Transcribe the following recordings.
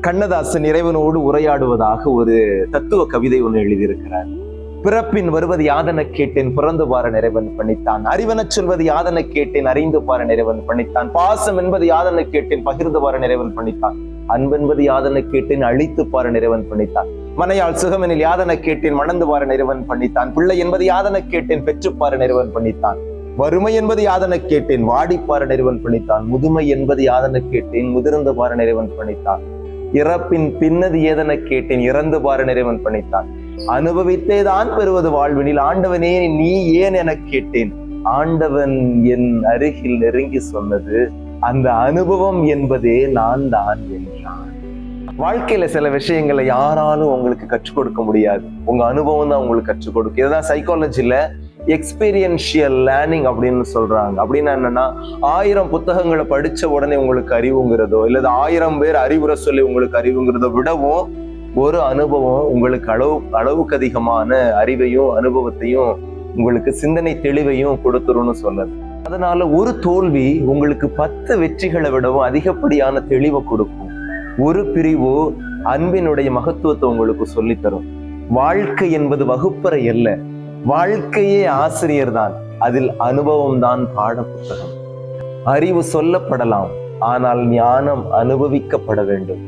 கண்ணதாசன் இறைவனோடு உரையாடுவதாக ஒரு தத்துவ கவிதை ஒன்று எழுதியிருக்கிறார். பிறப்பின் வருவது யாதன கேட்டேன், பிறந்து பார நிறைவன் பண்ணித்தான். அறிவன சொல்வது யாதன கேட்டேன், அறிந்து பார நிறைவன் பண்ணித்தான். பாசம் என்பது யாதன கேட்டேன், பகிர்ந்து பார நிறைவன் பண்ணித்தான். அன்பென்பது யாதன கேட்டேன், அழித்து பார நிறைவன் பண்ணித்தான். மனையால் சுகமெனில் யாதன கேட்டேன், மணந்து பார நிறைவன் பண்ணித்தான். பிள்ளை என்பது யாதன கேட்டேன், பெற்றுப்பார நிறைவன் பண்ணித்தான். வறுமை என்பது யாதன கேட்டேன், வாடிப்பார நிறைவன் பண்ணித்தான். முதுமை என்பது யாதன கேட்டேன், முதிர்ந்து பார நிறைவன் பண்ணித்தான். இறப்பின் பின்னது ஏதன கேட்டேன், இறந்து பார நிறைவன் பண்ணித்தான். அனுபவித்தே தான் பெறுவது வாழ்வினில், ஆண்டவனே நீ ஏன் என கேட்டேன். ஆண்டவன் என் அருகில் நெருங்கி சொன்னது, அந்த அனுபவம் என்பதே நான் தான் என்றான். வாழ்க்கையில சில விஷயங்களை யாராலும் உங்களுக்கு கற்றுக் கொடுக்க முடியாது, உங்க அனுபவம் தான் உங்களுக்கு கற்றுக் கொடுக்கும். இதுதான் சைக்காலஜில எக்ஸ்பீரியன்ஷியல் லேர்னிங் அப்படின்னு சொல்றாங்க. அப்படின்னா என்னன்னா, 1000 புத்தகங்களை படிச்ச உடனே உங்களுக்கு அறிவுங்கிறதோ, இல்லது 1000 பேர் அறிவுரை சொல்லி உங்களுக்கு அறிவுங்கிறதோ விடவும், ஒரு அனுபவம் உங்களுக்கு அளவுக்கு அதிகமான அறிவையும் அனுபவத்தையும், உங்களுக்கு சிந்தனை தெளிவையும் கொடுத்துருன்னு சொல்லுது. அதனால ஒரு தோல்வி உங்களுக்கு 10 வெற்றிகளை விடவும் அதிகப்படியான தெளிவை கொடுக்கும். ஒரு பிரிவு அன்பினுடைய மகத்துவத்தை உங்களுக்கு சொல்லித்தரும். வாழ்க்கை என்பது வகுப்பறை அல்ல, வாழ்க்கையே ஆசிரியர் தான். அதில் அனுபவம் தான் பாட புத்தகம். அறிவு சொல்லப்படலாம், ஆனால் ஞானம் அனுபவிக்கப்பட வேண்டும்.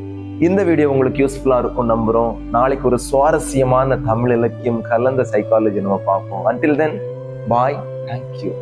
இந்த வீடியோ உங்களுக்கு யூஸ்ஃபுல்லா இருக்கும் நம்புறோம். நாளைக்கு ஒரு சுவாரஸ்யமான தமிழ் இலக்கியம் கலந்த சைக்காலஜி நம்ம பார்ப்போம். Until then, bye. Thank you.